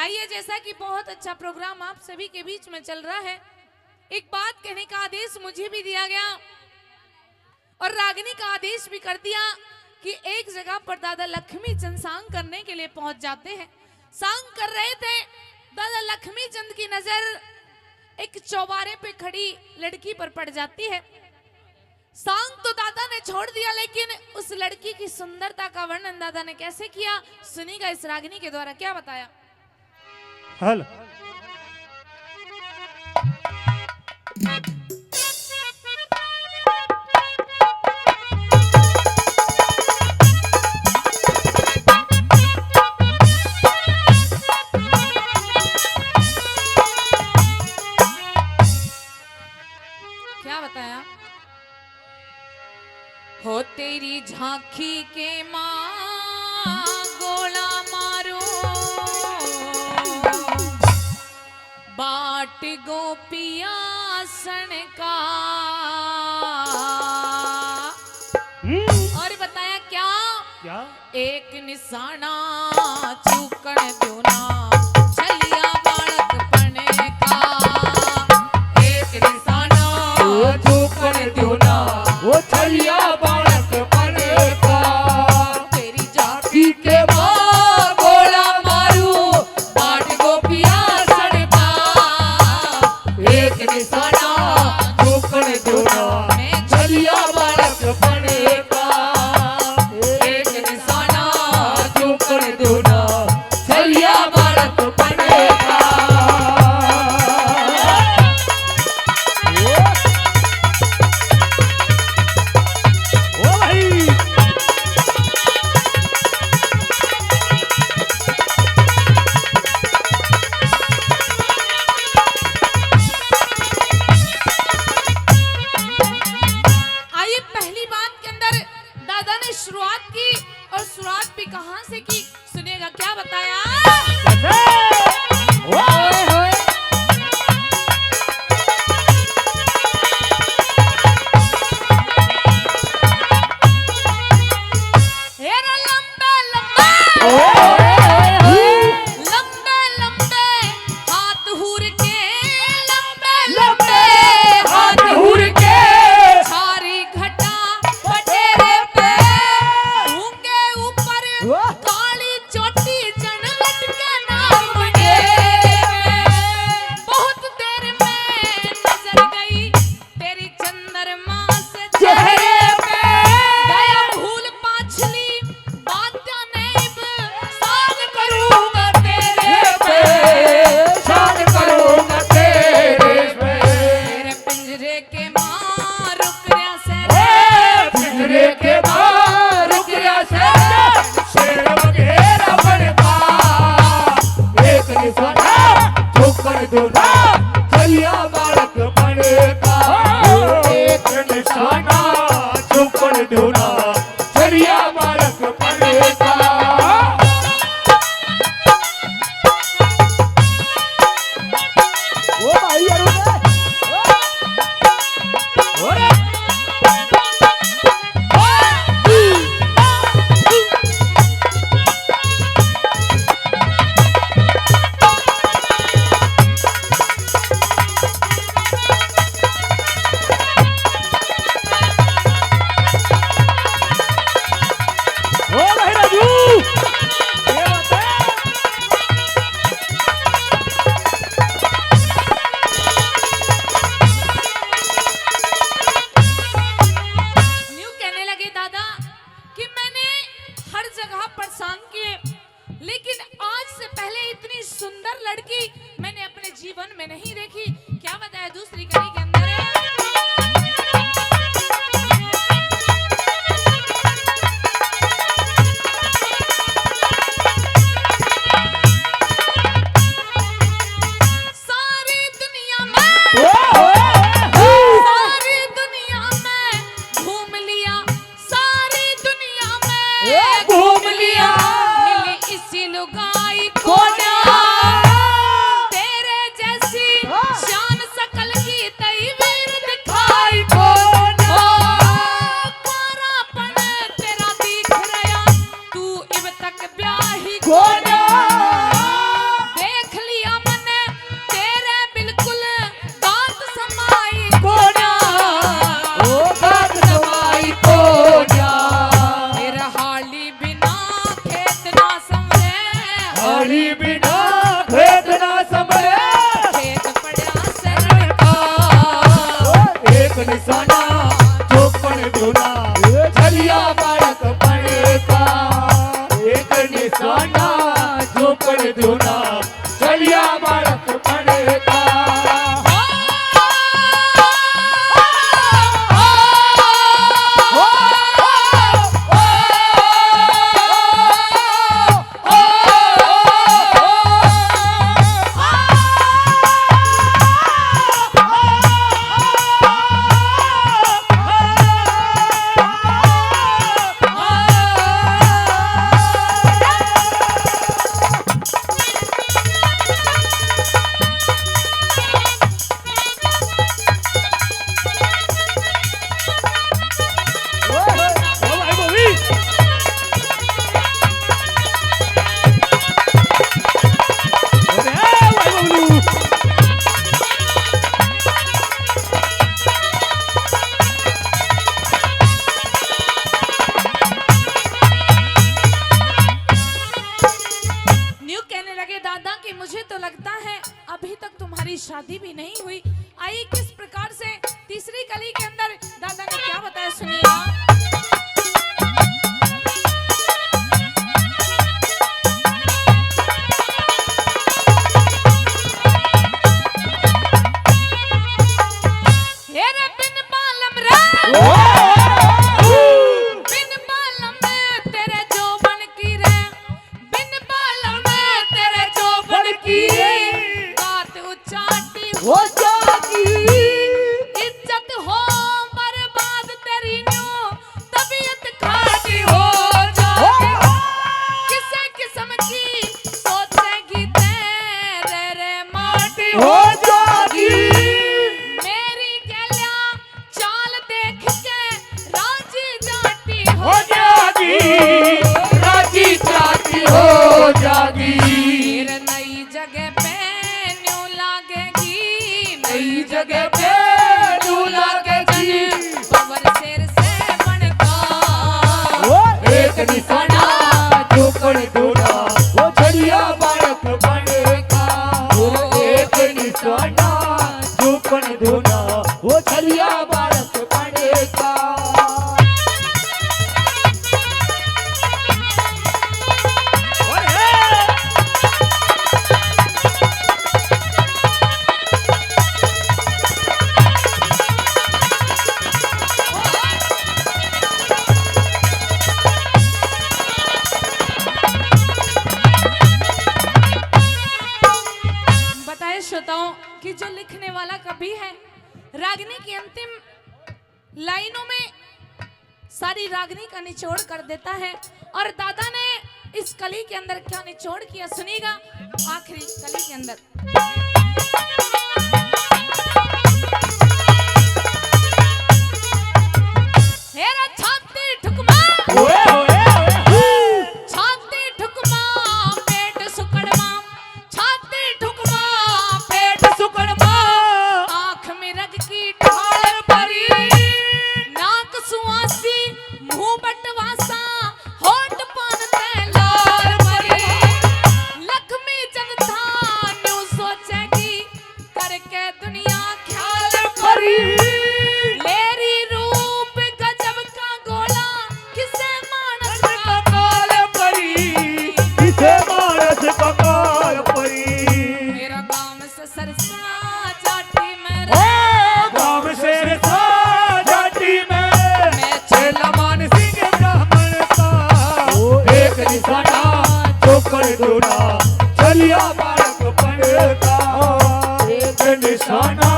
आइए, जैसा कि बहुत अच्छा प्रोग्राम आप सभी के बीच में चल रहा है, एक बात कहने का आदेश मुझे भी दिया गया और रागिनी का आदेश भी कर दिया कि एक जगह पर दादा लक्ष्मी चंद सांग करने के लिए पहुंच जाते हैं। सांग कर रहे थे, दादा लक्ष्मी चंद की नजर एक चौबारे पे खड़ी लड़की पर पड़ जाती है। सांग तो दादा ने छोड़ दिया, लेकिन उस लड़की की सुंदरता का वर्णन दादा ने कैसे किया, सुनिएगा इस रागिनी के द्वारा क्या बताया। हल क्या बताया। हो तेरी झांकी के मां गोला मारो, बाट गोपिया सन का। और बताया क्या, क्या एक निशाना चूकन दूना चलिया बालक पने का। एक निशाना चूकन दूना वो छलिया बालक पने का। तेरी जाति पी के मां गोला मारू बाट गोपिया सड़का। एक निशाना चूकन दूना छलिया बालक पने का। एक निशाना चूकन दूना छलिया बालक पने का। ओ भाई आइए, पहली बात के अंदर दादा ने शुरुआत की और शुरुआत भी कहां से की, सुनिएगा क्या बताया। हेरा लंबे लंबे लंबे हाथ हुर के, लंबे लंबे हाथ हुर के सारी घटा बटेरे पे, ऊंगे ऊपर काली चोटी जन लटके नाम बने। बहुत देर में नजर गई तेरी चंद्रमा से चेहरे पे। गया भूल पाछली बातें नहीं, साग करूंगा तेरे पे। शान करूंगा तेरे पे। तेरे पिंजरे के मां रुक रहा से पिंजरे के बाहर रुकिया से शेर वगैरह बनता। एक निशाना ठोकर दूना चलिया बालक बनेगा। एक निशाना ठोकर दूना चलिया बालक बनेगा। ओ भाई राजू ये बात है। न्यू कहने लगे दादा कि मैंने हर जगह पर सांग किए, लेकिन आज से पहले इतनी सुंदर लड़की मैंने अपने जीवन में नहीं देखी। क्या बताया दूसरी कड़ी के अंदर है। सारी दुनिया में घूम लिया, सारी दुनिया में घूम लिया। मिली इसी लुगाई को ना, तेरे जैसी बिना खेत ना संभले खेत पड़ा शरण का एक निशाना चौपन दूना छलिया बालक पड़े का एक निशाना चौपन दूना छलिया बालक पड़े का ओ भाई बोली अरे भाई बोलू न्यू कहने लगे दादा कि मुझे तो लगता है अभी तक तुम्हारी शादी भी नहीं हुई। आई किस प्रकार से तीसरी कली के अंदर दादा ने क्या बताया सुनिएगा। हेरे बिन बालम रे बिन बालम में तेरे जोबन की रे बिन बालम में तेरे जोबन की बात उचाटी हो जागी इज्जत हो बर्बाद तेरी न्यू तबीयत खाटी हो जाएगी किसे किस्म की सोचेगी तेरे रे माटी हो जागी मेरी गलिया चाल देख के राजी जाती हो हो जागी राजी चाची हो जागी फिर नई जगह पे न्यू लागेगी नई जगह पे नू लागेगी पवर शेर से बनता एक निशाना चौपन दूना वो छलिया बालक बनेगा एक निशाना चौपन दूना वो छलिया बालक बनेगा बताए श्रोताओं कि जो लिखने वाला कवि है रागनी की अंतिम लाइनों में सारी रागनी का निचोड़ कर देता है। और दादा ने इस कली के अंदर क्या निचोड़ किया सुनिएगा आखिरी कली के अंदर। हेरा छाती ठुकमा छाती ठुकमा पेट सुकड़मा छाती ठुकमा पेट सुकड़मा आँख में रग की ढाल परी नाक सुआसी मुंह बटवासा होठ पान ते लाल परी लक्ष्मी चंद था न्यू सोचेगी करके दुनिया ख्याल परी लेरी रूप गजब का गोला किसे मानस का काल परी किसे मानस का काल परी मेरा गांव से सरसा चाटी में रे गांव से रसा जाटी में छेला मान सिंह ब्राह्मण का एक निशाना चौपन दूना छलिया बालक पड़ेगा एक निशाना